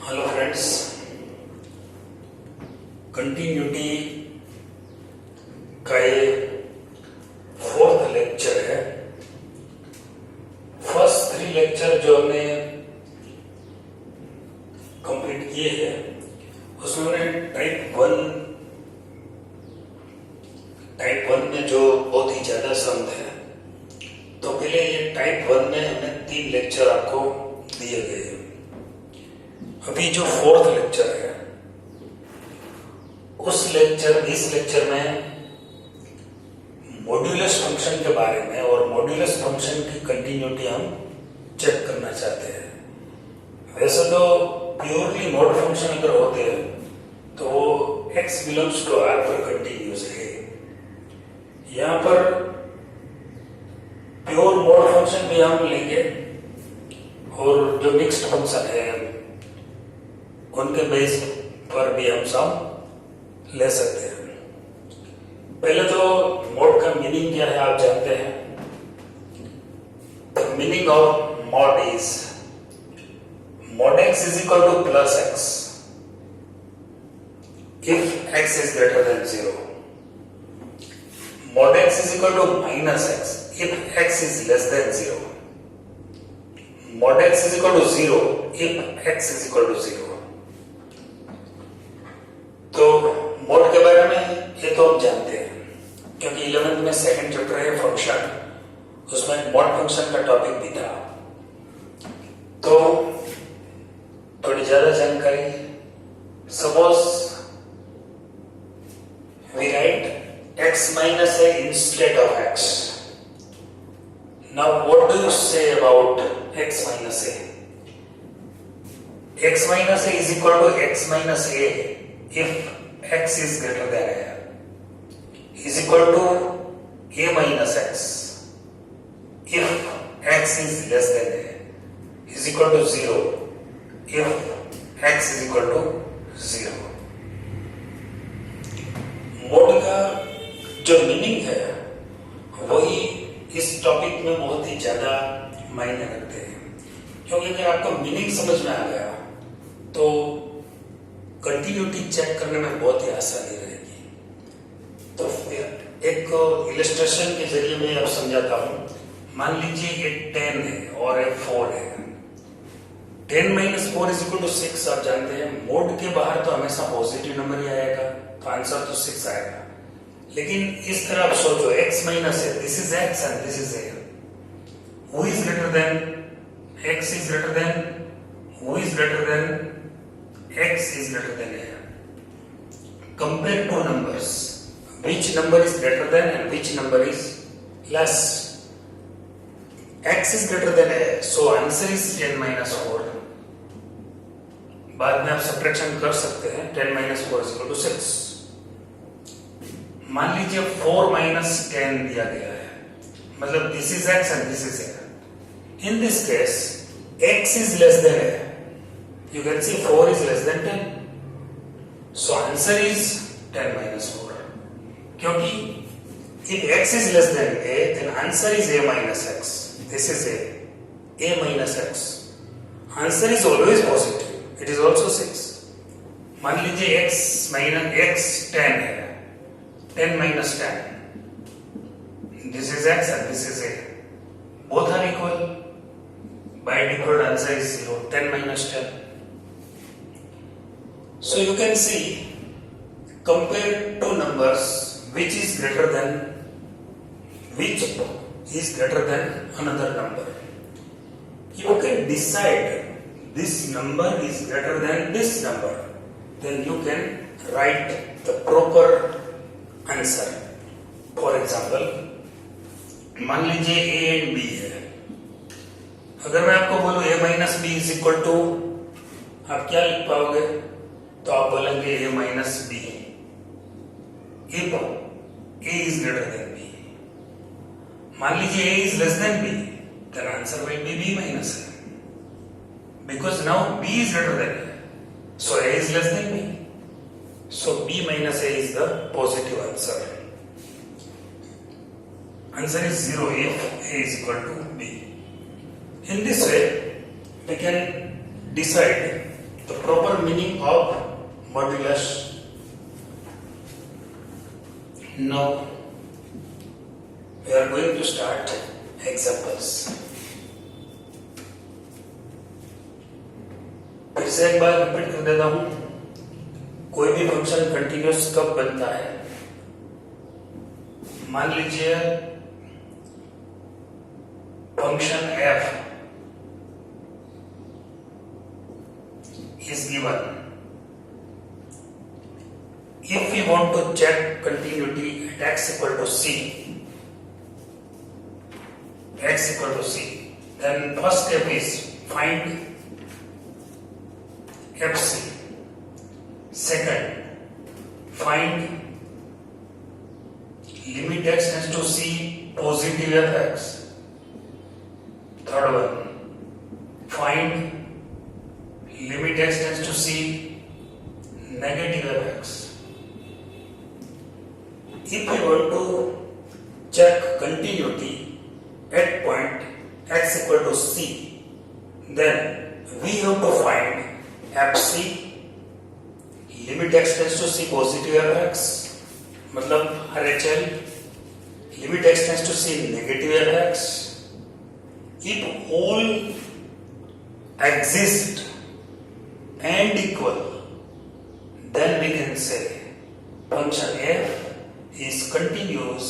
Hello friends, continuity का ये fourth lecture है। फर्स्ट 3 लेक्चर जो हमने कंप्लीट किए हैं उसमें हमने टाइप वन में जो बहुत ही ज्यादा सम थे, तो पहले ये टाइप 1 में हमने 3 लेक्चर आपको दिए गए हैं। अभी जो फोर्थ लेक्चर है इस लेक्चर में मॉड्यूलस फंक्शन के बारे में और मॉड्यूलस फंक्शन की कंटिन्यूटी हम चेक करना चाहते हैं। वैसे तो प्योरली मॉड फंक्शन अगर होते हैं तो वो x बिलोंग्स टू r पर कंटिन्यूस है। यहाँ पर प्योर मॉड फंक्शन भी हम लेंगे और जो मिक्स्ड फंक्शन है उनके बेस पर भी हम सम ले सकते हैं। पहले तो मॉड का मीनिंग क्या है आप जानते हैं। The meaning of mod is mod x is equal to plus x if x is greater than 0. Mod x is equal to minus x if x is less than 0. Mod x is equal to 0 if x is equal to 0. तो mode के बारे में ये तो हम जानते हैं क्योंकि 11th में सेकंड चैप्टर है फंक्शन, उसमें मोड फंक्शन का टॉपिक भी था। तो थोड़ी ज्यादा जानकारी, suppose we write x minus a instead of x. Now what do you say about x minus a? X minus a is equal to x minus a if x is greater than a is equal to a minus x if x is less than a is equal to 0 if x is equal to 0. Mode का जो meaning है वही इस topic में बहुत ही ज्यादा मायने रखते हैं, क्योंकि अगर आपको मीनिंग समझ में आ गया तो कंटिन्यूटी चेक करने में बहुत ही आसानी रहेगी। तो फिर एक इलस्ट्रेशन के जरिए मैं अब समझाता हूं। मान लीजिए एक 10 है और एक 4 है। 10 minus 4 is equal to 6 आप जानते हैं। मोड के बाहर तो हमेशा पॉजिटिव नंबर ही आएगा, तो आंसर तो 6 आएगा। लेकिन इस तरह आप सोचो x माइनस है, this is x and this is a. Who is greater than x is greater than who is greater than x is greater than a. Compare two numbers. Which number is greater than and which number is less? X is greater than a, so answer is 10 minus 4. बाद में आप subtraction कर सकते हैं। 10 minus 4 is equal to 6. मान लीजिए 4 minus 10 दिया गया है, मतलब this is x and this is a. In this case, x is less than a. You can see 4 is less than 10. So answer is 10 minus 4. क्योंकि if x is less than a, then answer is a minus x. This is a minus x. Answer is always positive. It is also 6. मान लीजिए x minus x 10 है, 10 minus 10. This is x and this is a. Both are equal. By default answer is 0. 10 minus 10. So you can see, compare two numbers, which is greater than another number. You can decide this number is greater than this number, then you can write the proper answer. For example, मान लीजिए a and b है। अगर मैं आपको बोलूं a minus b is equal to, आप क्या लिख पाओगे? तो आप बोलेंगे a minus b if a is greater than b. मान लीजिए a is less than b, then answer will be b minus a, because now b is greater than a, so a is less than b, so b minus a is the positive answer. Answer is 0 if a is equal to b. In this way we can decide the proper meaning of modulus. Now we are going to start examples. फिर से एक बार repeat कर देता हूं, कोई भी function continuous कब बनता है? मान लीजिए function f is given. If we want to check continuity at x equal to c, then first step is find fc. Second, find limit x tends to c positive fx. Third one, find limit x tends to c negative fx. If we want to check continuity at point x equal to c, then we have to find fc limit x tends to c positive fx, मतलब RHL limit x tends to c negative fx. If all exist and equal, then we can say function f is continuous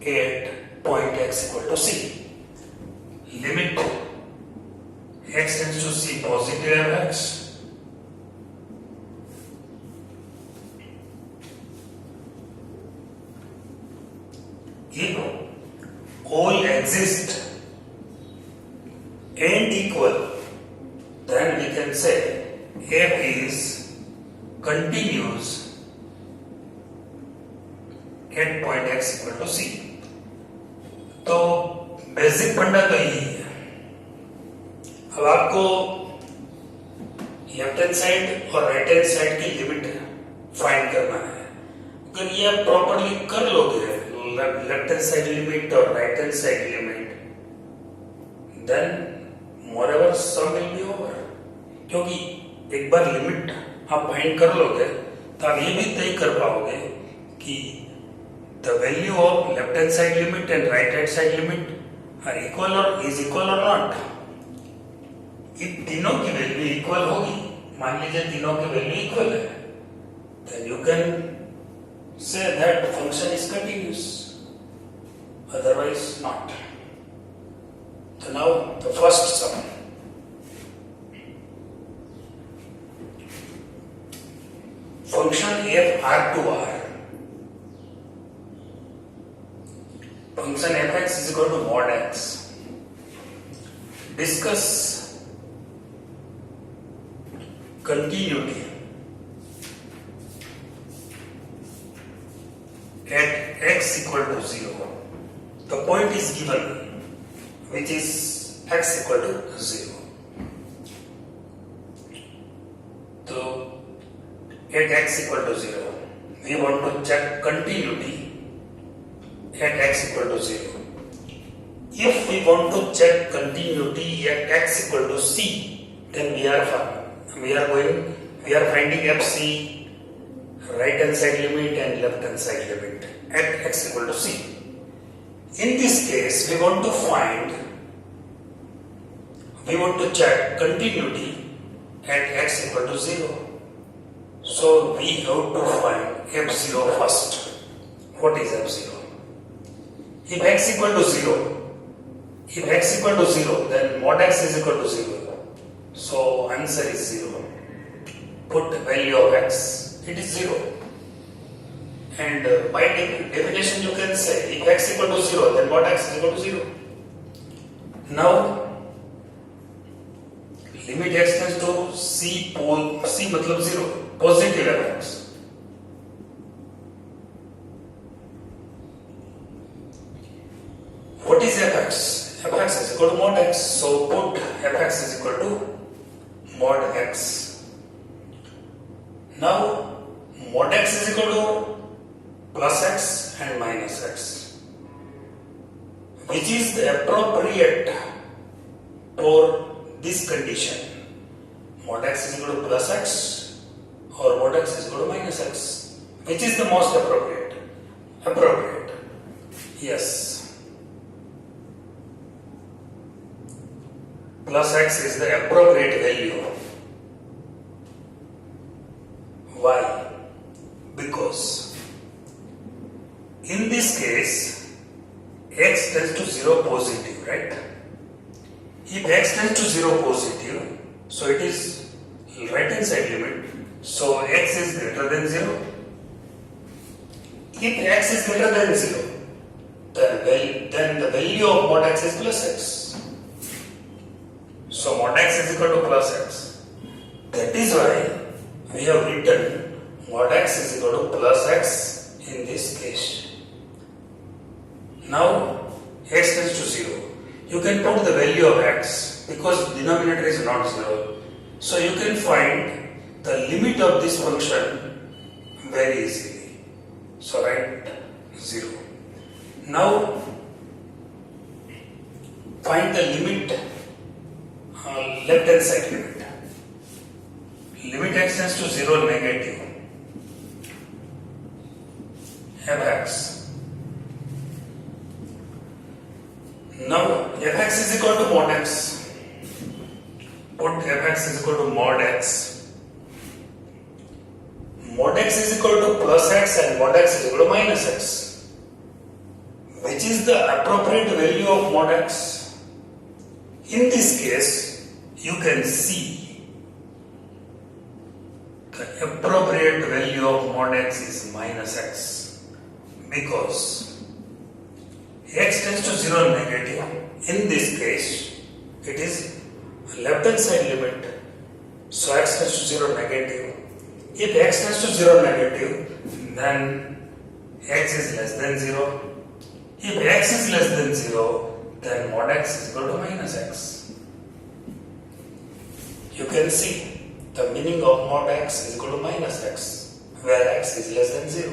at point x equal to c. Limit x tends to c positive fx. If all exist and equal, then we can say f is continuous at point x equal to c. तो basic funda तो यही है. अब आपको left hand side और right hand side की limit find करना है. अगर ये आप प्रॉपरली कर लोगे, लेफ्ट हैंड साइड लिमिट और right hand side limit, then moreover sum will be over. क्योंकि एक बार लिमिट आप फाइंड कर लोगे तो आप ये भी तय कर पाओगे कि the value of left hand side limit and right hand side limit are equal or is equal or not. if तीनों की वैल्यू इक्वल होगी, मान लीजिए तीनों की वैल्यू इक्वल है, then you can say that function is continuous, otherwise not. So now the first sum. Function f r to r. Function fx is equal to mod x. Discuss continuity at x equal to 0. The point is given, which is x equal to 0. So at x equal to 0, we want to check continuity at x equal to 0. If we want to check continuity at x equal to c, then we are finding fc right hand side limit and left hand side limit at x equal to c. In this case, we want to check continuity at x equal to 0. So we have to find f0 first. What is f0? If x equal to 0, then mod x is equal to 0. So answer is 0. Put value of x, it is 0. And by definition you can say if x equal to 0, then mod x is equal to 0. Now limit x tends to c मतलब 0, positive fx. What is fx? Fx is equal to mod x. So put fx is equal to mod x. Now mod x is equal to plus x and minus x. Which is the appropriate for this condition? mod x is equal to plus x or mod x is equal to minus x. Which is the most appropriate? Appropriate. Yes. Plus x is the appropriate value. Why? Because in this case x tends to 0 positive, right? If x tends to 0 positive, so it is right hand side limit, so x is greater than 0. If x is greater than 0, then the value of mod x is plus x. So mod x is equal to plus x. That is why we have written mod x is equal to plus x in this case. Now x tends to 0. You can put the value of x because denominator is not 0. So you can find the limit of this function very easily. So write 0. Now find the limit, left hand side limit. Limit x tends to 0 negative. Fx. Now fx is equal to mod x. Put fx is equal to mod x. Mod x is equal to plus x and mod x is equal to minus x. Which is the appropriate value of mod x? In this case, you can see the appropriate value of mod x is minus x because x tends to 0 negative. In this case, it is left hand side limit. So x tends to 0 negative. If x tends to 0 negative, then x is less than 0. If x is less than 0, then mod x is equal to minus x. You can see the meaning of mod x is equal to minus x, where x is less than 0.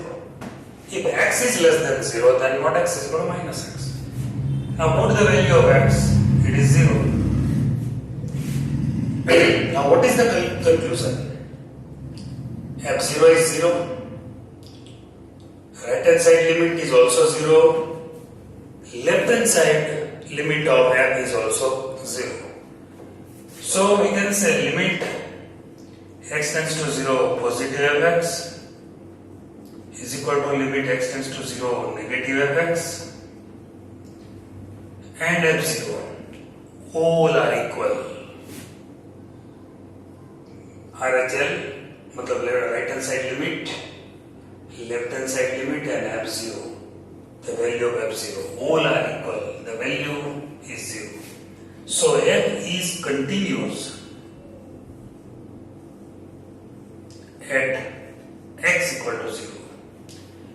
If x is less than 0, then mod x is equal to minus x. Now put the value of x, it is 0. Now what is the conclusion? F0 is 0. Right hand side limit is also 0. Left hand side limit of f is also 0. So we can say limit x tends to 0 positive fx is equal to limit x tends to 0 negative fx and f0 all are equal. RHL मतलब right hand side limit, left hand side limit and f0, the value of f0 all are equal. The value is 0. So f is continuous at x equal to 0.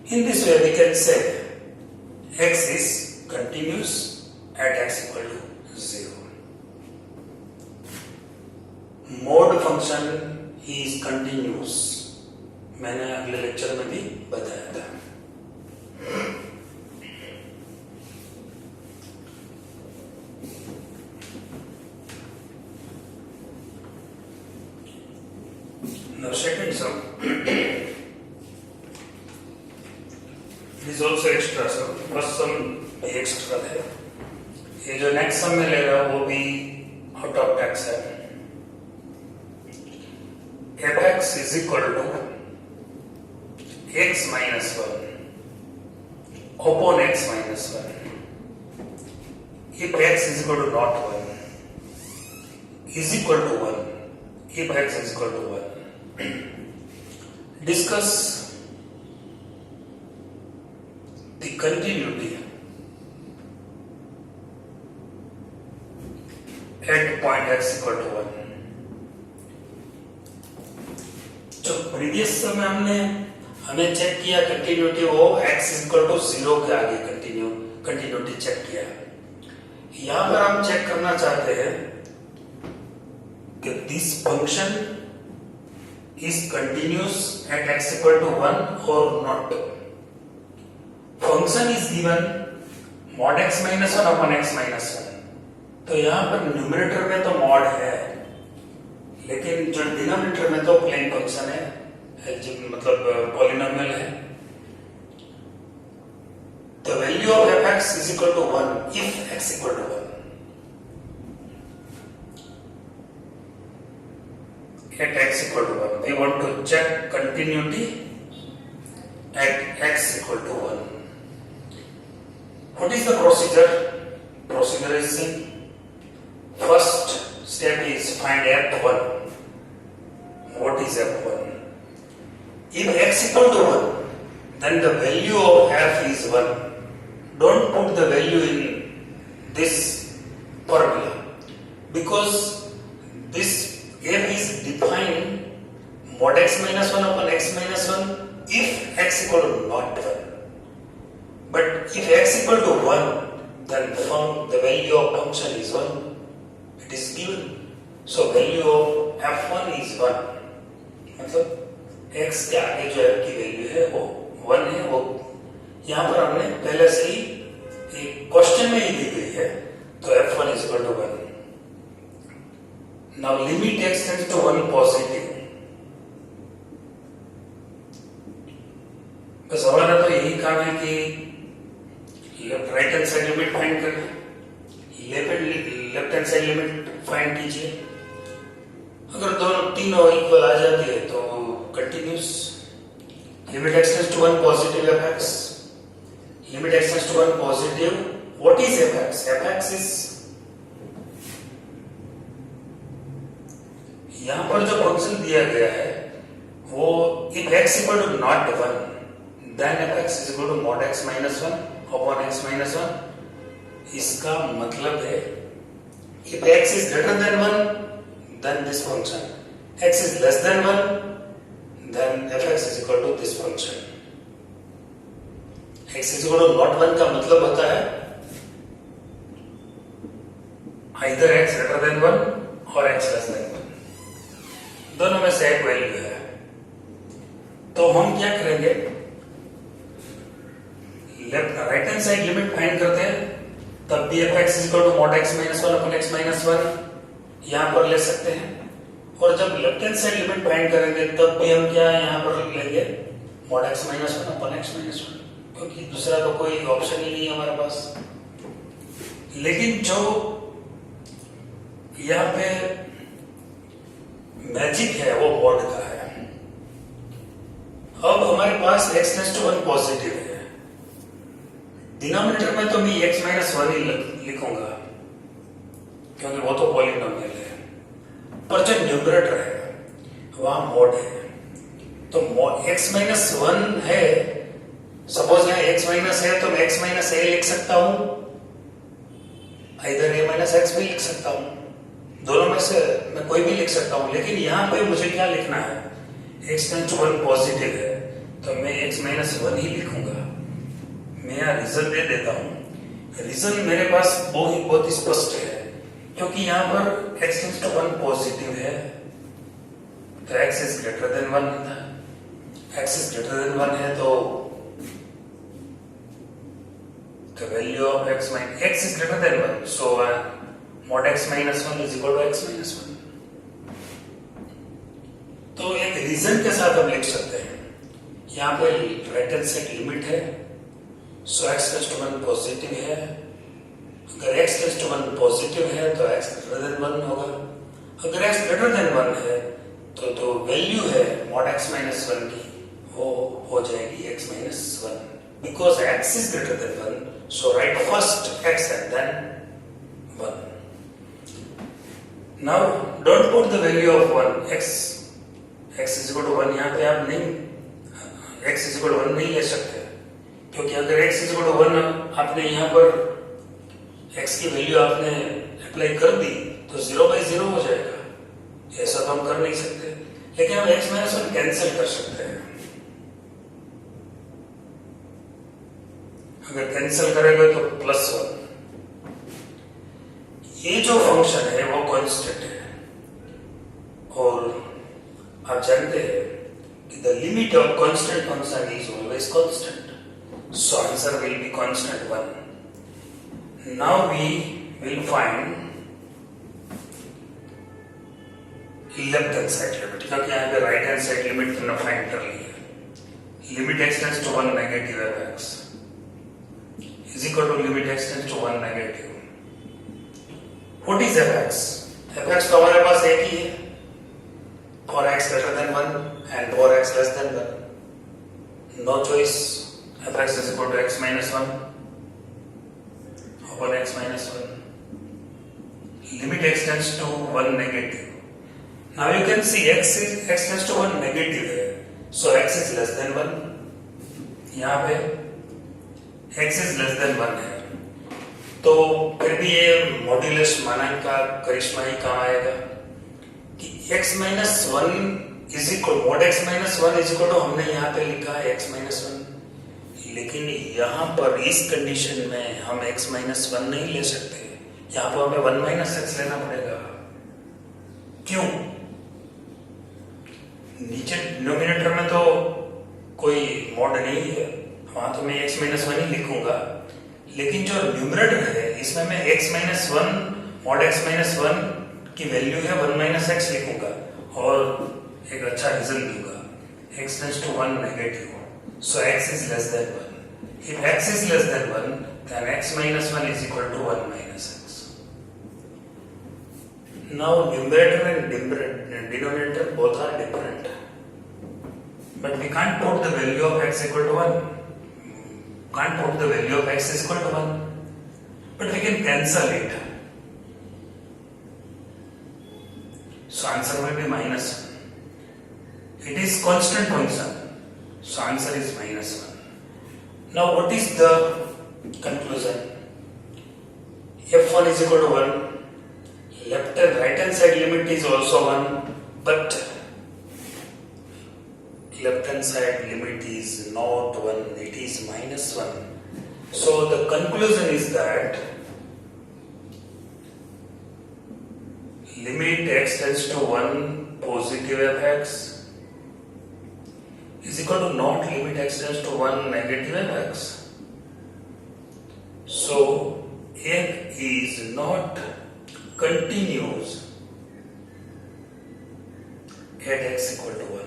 In this way we can say x is continuous at x equal to 0. Mode function is continuous. मैंने अगले lecture में भी बताया था. Now second sum is also extra sum. First sum भी extra है. ये जो next sum में ले रहा हूँ वो भी out of tax है. fx is equal to x minus 1 upon x minus 1. If x is equal to not 1 is equal to 1. If x is equal to 1. Discuss the continuity at point x equal to 1. जो previous समय हमें check किया continuity, वो x equal to 0 के आगे continuity check किया. यहां पर हम चेक करना चाहते हैं कि this function is continuous at x equal to 1 और not. Function is given mod x minus 1 upon x minus 1. तो यहां पर न्यूमरेटर में तो mod है, लेकिन जो डिनोमिनेटर में तो प्लेन फंक्शन है, मतलब पॉलिनोमियल है। The value of f x is equal to 1 if x equal to 1। At x equal to 1, we want to check continuity at x equal to 1. What is the procedure? Procedure is first step is find f1. What is f1? If x equal to 1, then the value of f is 1. Don't put the value in this formula because this f is defined mod x minus 1 upon x minus 1 if x equal to not 1. But if x equal to 1, then the value of function is 1. It is given. So value of f1 is 1. मतलब x के आगे जो f की value है वो 1 है। वो यहाँ पर हमने पहले से ही एक क्वेश्चन में ही दी गई है, तो f1 is equal to 1. Now limit x tends to 1 positive. बस हमारा तो यही काम है कि right hand side limit find करें, left hand side limit find कीजिए। अगर दोनों तीनों इक्वल आ जाती है तो continuous. Limit x tends to 1 positive fx. Limit x tends to 1 positive. What is fx? Fx is यहां पर जो फंक्शन दिया गया है वो if x equal to not 1 then fx is equal to mod x minus 1 upon x minus 1। इसका मतलब है if x is greater than 1 then this function, x is less than 1 then fx is equal to this function। x is equal to not 1 का मतलब होता है either x greater than 1 or x less than 1, दोनों में से एक value है। तो हम क्या करेंगे, left right hand side limit find करते हैं, तब भी f x equal to mod x minus 1 upon x minus 1 यहां पर ले सकते हैं। और जब left hand side limit find करेंगे तब भी हम क्या यहां पर लेंगे mod x minus 1 upon x minus 1, क्योंकि दूसरा तो कोई ऑप्शन ही नहीं है हमारे पास। लेकिन जो यहां पे मैजिक है वो मॉड का है। अब हमारे पास x टेंड्स टू 1 पॉजिटिव है, डिनोमिनेटर में तो मैं x माइनस 1 ही लिखूंगा क्योंकि वो तो पॉलिनोमियल है, पर जो न्यूमरेटर है वहां मॉड है। तो x माइनस 1 है, सपोज यहाँ x माइनस है तो मैं x माइनस a लिख सकता हूं, इधर a माइनस x भी लिख सकता हूं, दोनों में से मैं कोई भी लिख सकता हूं। लेकिन यहाँ पे मुझे क्या लिखना है, x टेंड्स टू 1 पॉजिटिव है तो मैं x माइनस 1 ही लिखूंगा। मैं यहाँ रीजन दे देता हूं। रीजन मेरे पास बहुत ही स्पष्ट है, क्योंकि यहाँ पर x टेंड्स टू 1 पॉजिटिव है तो x इज ग्रेटर देन 1 है। x इज ग्रेटर देन 1 है तो the value of x is greater than 1, so mod x minus 1 is equal to x minus 1। तो एक रीजन के साथ हम लिख सकते हैं, यहाँ पे राइट हैंड साइड लिमिट है, सो x टेंड्स टू 1 पॉजिटिव है। अगर x टेंड्स टू 1 पॉजिटिव है तो x ग्रेटर देन 1 होगा। अगर x ग्रेटर देन 1 है तो वैल्यू है mod x minus 1 की वो हो जाएगी x minus 1, because x is greater than 1, so write first x and then 1। Now don't put the value of 1 x is equal to 1 यहाँ पे आप नहीं x is equal to 1 नहीं ले सकते, क्योंकि अगर x is equal to 1 आपने यहाँ पर x की वैल्यू आपने अप्लाई कर दी तो 0 by 0 हो जाएगा। ऐसा तो हम कर नहीं सकते, लेकिन हम x minus 1 कैंसिल कर सकते हैं। अगर कैंसिल करेंगे तो +1। ये जो फंक्शन है वो कांस्टेंट है, और आप जानते हैं कि the limit of constant function is always constant, so answer will be constant 1। Now we will find left hand side limit, क्योंकि यहाँ पे राइट हैंड साइड लिमिट तुमने फाइंड कर ली है. Limit x tends to 1 negative fx is equal to limit x tends to 1 negative. What is fx? fx तो हमारे पास एक ही है, for x greater than 1 and for x less than 1. No choice. fx is equal to x minus 1 upon x minus 1. Limit extends to 1 negative. Now you can see x tends to 1 negative है, so x is less than 1. यहाँ पे x is less than 1 है, तो फिर भी ये modulus मानांक का करिश्मा ही काम आएगा कि x minus 1 is equal mod x minus 1 is equal to हमने यहाँ पे लिखा है x minus 1, लेकिन यहाँ पर इस कंडीशन में हम x minus 1 नहीं ले सकते. यहाँ पर हमें 1 minus x लेना पड़ेगा. क्यों? नीचे डिनोमिनेटर में तो कोई मॉड नहीं है, वहां तो मैं x minus 1 ही लिखूंगा, लेकिन जो न्यूमरेटर है इसमें मैं x minus 1 mod x minus 1 की वैल्यू है 1 minus x लिखूंगा और एक अच्छा रिजल्ट दूंगा. x tends to 1 negative, so x is less than 1. If x is less than 1, then x minus 1 is equal to 1 minus x. Now numerator and denominator both are different, but we can't put the value of x equal to 1. Can't put the value of x is equal to 1, but we can cancel it. So answer will be minus 1. It is constant function, so answer is minus 1. Now what is the conclusion? f1 is equal to 1. Left and right hand side limit is also 1, but left hand side limit is not 1, it is minus 1. So the conclusion is that limit x tends to 1 positive fx is equal to not limit x tends to 1 negative fx. So f is not continues at x equal to 1.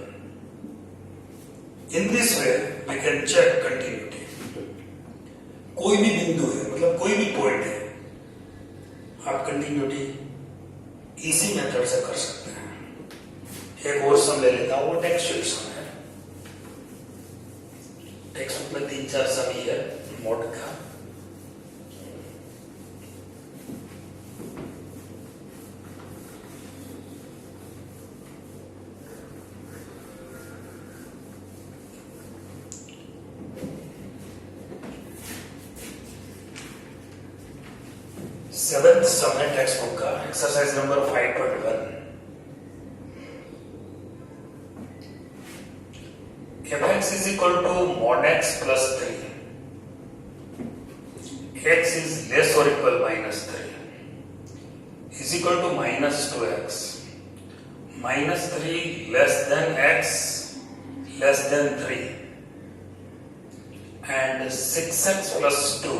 In this way we can check continuity. कोई भी बिंदु है, मतलब कोई भी point है, आप continuity इसी मेथड से कर सकते हैं. एक और सम ले लेता हूं, वो टेक्स्ट शीट सम है. टेक्स्ट बुक में 3-4 सम ही है मोड का. सेवेंथ सम है टेक्स्ट बुक का, exercise number 5.1. fx is equal to mod x plus 3. x is less or equal minus 3 is equal to minus 2x. Minus 3 less than x less than 3 and 6x plus 2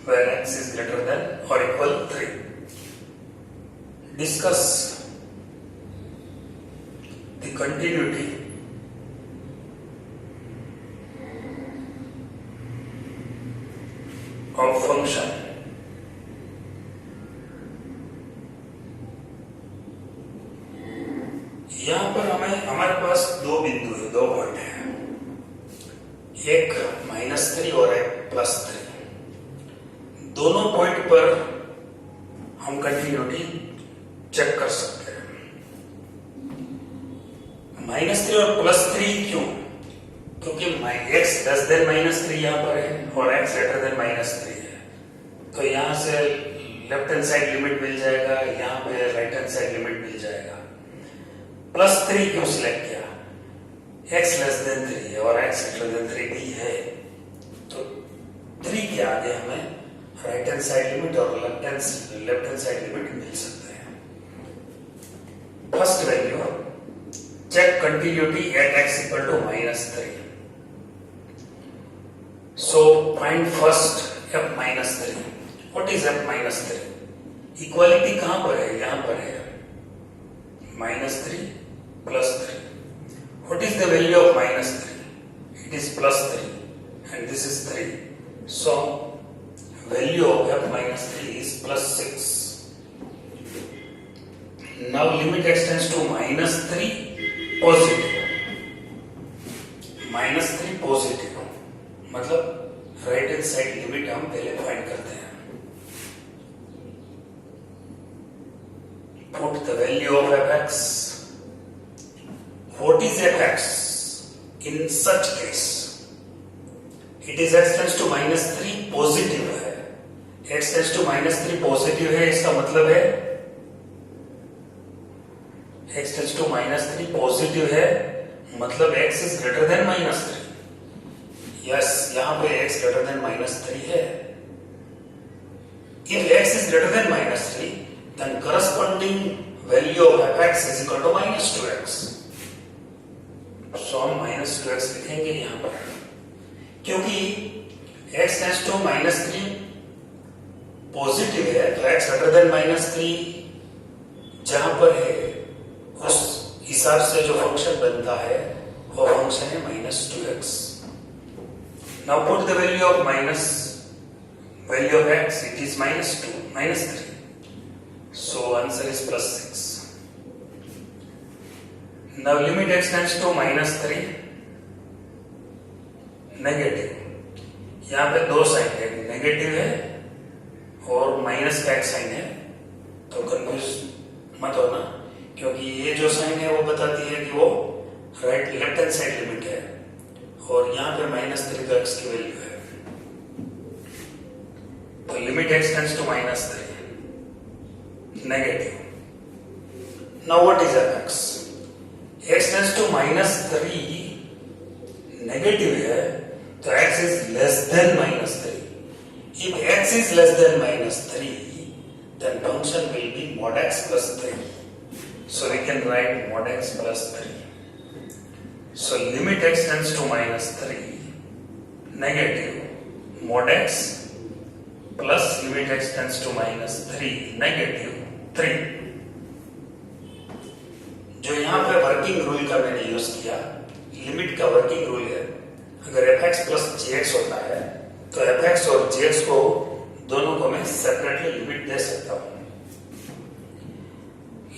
where x is greater than or equal 3. Discuss the continuity of function यहां पर हमारे पास दो बिंदु है, दो point है, एक -3 और एक +3. दोनों पॉइंट पर हम कंटिन्यूटी चेक कर सकते हैं. -3 और +3 क्यों? क्योंकि x लेस देन -3 यहाँ पर है और x ग्रेटर देन -3 है, तो यहाँ से लेफ्ट हैंड साइड लिमिट मिल जाएगा, यहाँ पे राइट हैंड साइड लिमिट मिल जाएगा. +3 क्यों सिलेक्ट किया? x लेस देन 3 है और x ग्रेटर देन 3 भी है, तो 3 के आगे हमें राइट हैंड साइड लिमिट और लेफ्ट हैंड साइड लिमिट मिल सकते हैं. First value check continuity at x equal to -3. So find first f -3. What is f -3? Equality कहां पर है? यहां पर है. -3 plus 3. What is the value of -3? It is +3 and this is 3. So value of f minus 3 is +6. Now limit extends to -3 positive. -3 positive मतलब right hand side limit हम पहले find करते हैं. Put the value of fx. What is fx in such case? It is x tends to -3 positive है. x tends to -3 positive है, इसका मतलब है x tends to -3 पॉजिटिव है, मतलब x is greater than -3. Yes, यहां पे x greater than -3 है. If x is greater than -3, then corresponding value of fx is equal to -2x. So हम -2x लिखेंगे यहां पर, क्योंकि x tends to -3 पॉजिटिव है, तो x greater than -3 जहां पर है उस हिसाब से जो फंक्शन बनता है वो फंक्शन है -2x. Now put the value of x, it is -2, -3. So answer is +6. Now limit x tends to -3 negative. यहाँ पे दो साइन है, नेगेटिव है और माइनस का एक साइन है, तो कंफ्यूज मत होना, क्योंकि ये जो साइन है वो बताती है कि वो right left hand side limit है और यहाँ पे -3 का x की वैल्यू है. तो limit x tends to -3 negative. Now what is fx? x tends to -3 negative है, तो x is less than -3. If x is less than -3, then function will be mod x plus 3. So we can write mod x plus 3. So limit x tends to -3 negative mod x plus limit x tends to -3 negative 3. जो यहाँ पे working rule का मैंने use किया, limit का working rule है, अगर fx plus gx होता है तो fx और gx को दोनों को मैं सेपरेटली लिमिट दे सकता हूं.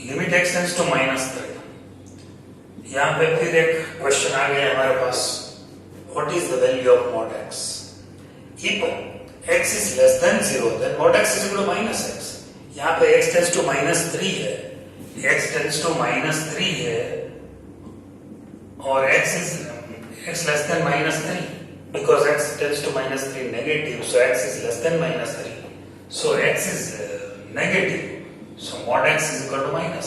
Limit x tends to -3. यहाँ पे फिर एक क्वेश्चन आ गया हमारे पास, what is the value of mod x? If x is less than 0, then mod x is equal to -x. यहाँ पे x tends to -3 है, x tends to -3 है और x less than -3 because x tends to -3 negative, so x is less than -3. So x is negative, so mod x is equal to -x.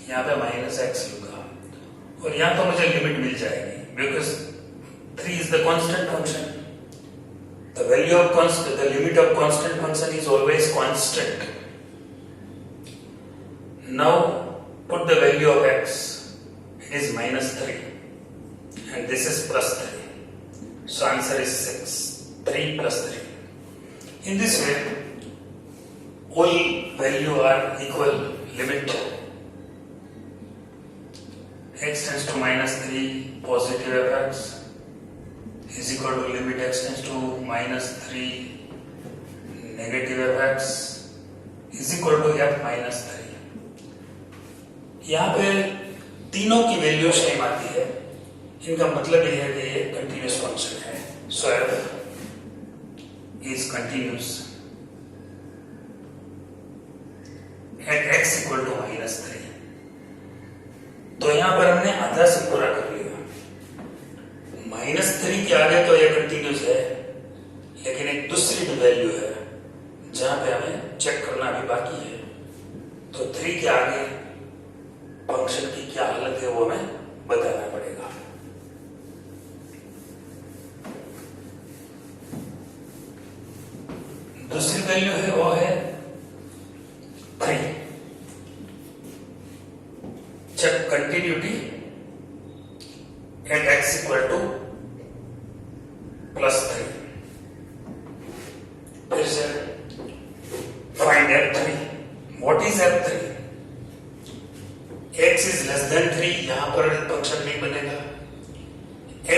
यहाँ पे -x लूंगा और यहाँ तो मुझे लिमिट मिल जाएगी, because 3 is the constant function. The value of constant, the limit of constant function is always constant. Now put the value of x. It is -3 and this is +3. So answer is 6. 3 plus 3. In this way, all value are equal. Limit x tends to -3 positive fx is equal to limit x tends to -3 negative fx is equal to f minus 3. यहाँ पे तीनों की value same आती है, इनका मतलब यह है कि ये कंटिन्यूअस फंक्शन है. सो f is continuous at x equal to -3. तो यहाँ पर हमने आधा से पूरा कर लिया. -3 के आगे तो ये कंटिन्यूअस है, लेकिन एक दूसरी वैल्यू है जहां पे हमें चेक करना भी बाकी है. तो 3 के आगे फंक्शन की क्या हालत है वो हमें बताना पड़ेगा. दूसरी वैल्यू है वो है 3. check continuity at x equal to +3. फिर से find f3. What is f3? Less than 3, यहां पर फंक्शन नहीं बनेगा।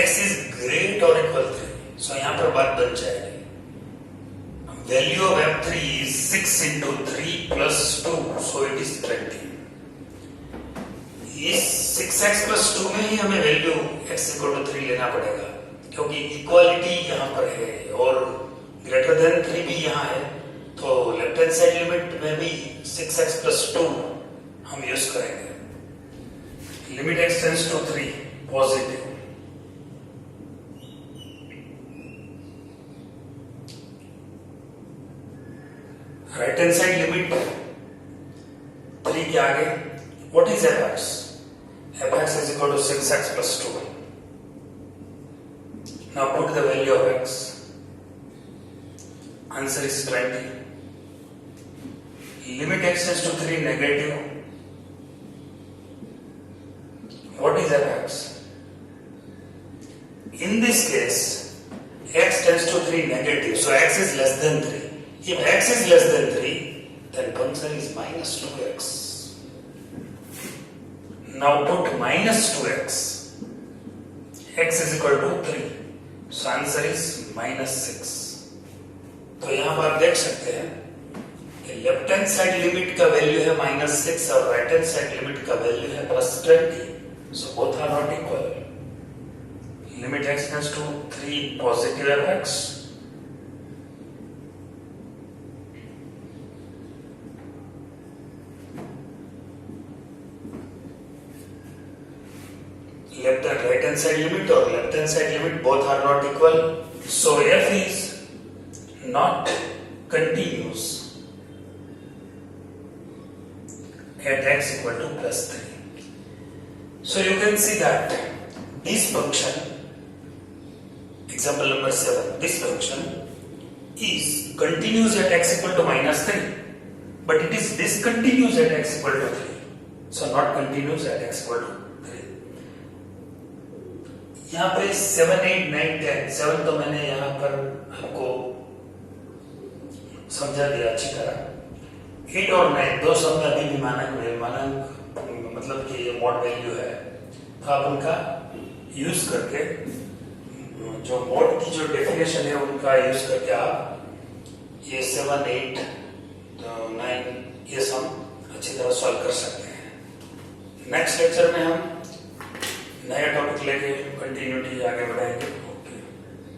x इज ग्रेट और इक्वल 3, सो यहां पर बात बन जाएगी। Value of f3 is 6 into 3 plus 2, so it is 20। इस 6x plus 2 में ही हमें वैल्यू x equal to 3 लेना पड़ेगा, क्योंकि इक्वालिटी यहां पर है और ग्रेटर देन 3 भी यहां है, तो लेफ्ट हैंड साइड लिमिट में भी 6x plus 2 हम यूज करेंगे। Limit x tends to 3 positive. Right hand side limit 3 के आगे what is fx? fx is equal to 6x plus 2. Now put the value of x. Answer is 20. Limit x tends to 3 negative. What is fx? In this case, x tends to 3 negative, so x is less than 3. If x is less than 3, then function is minus 2x. Now put minus 2x. X is equal to 3. So answer is minus 6. तो यहां पर आप देख सकते हैं कि left hand side limit का value है minus 6 और राइट हैंड साइड लिमिट का वैल्यू है plus 20. So both are not equal. Limit x tends to 3 positive fx. Left and right hand side limit or left hand side limit both are not equal, so f is not continuous at x equal to plus 3. So you can see that this function, example number 7, this function is continuous at x equal to minus 3, but it is discontinuous at x equal to 3, so not continuous at x equal to 3. यहाँ पे 7, 8, 9, 10, 7 तो मैंने यहाँ पर आपको समझा दिया अच्छी तरह। 8 और 9 दो शब्द अभी भी मानक मतलब कि ये मॉड वैल्यू है, तो आप उनका यूज करके जो मॉड की जो डेफिनेशन है उनका यूज करके आप ये 7, 8, 9 ये सम अच्छी तरह सॉल्व कर सकते हैं। नेक्स्ट लेक्चर में हम नया टॉपिक लेके कंटिन्यूटी आगे बढ़ाएंगे।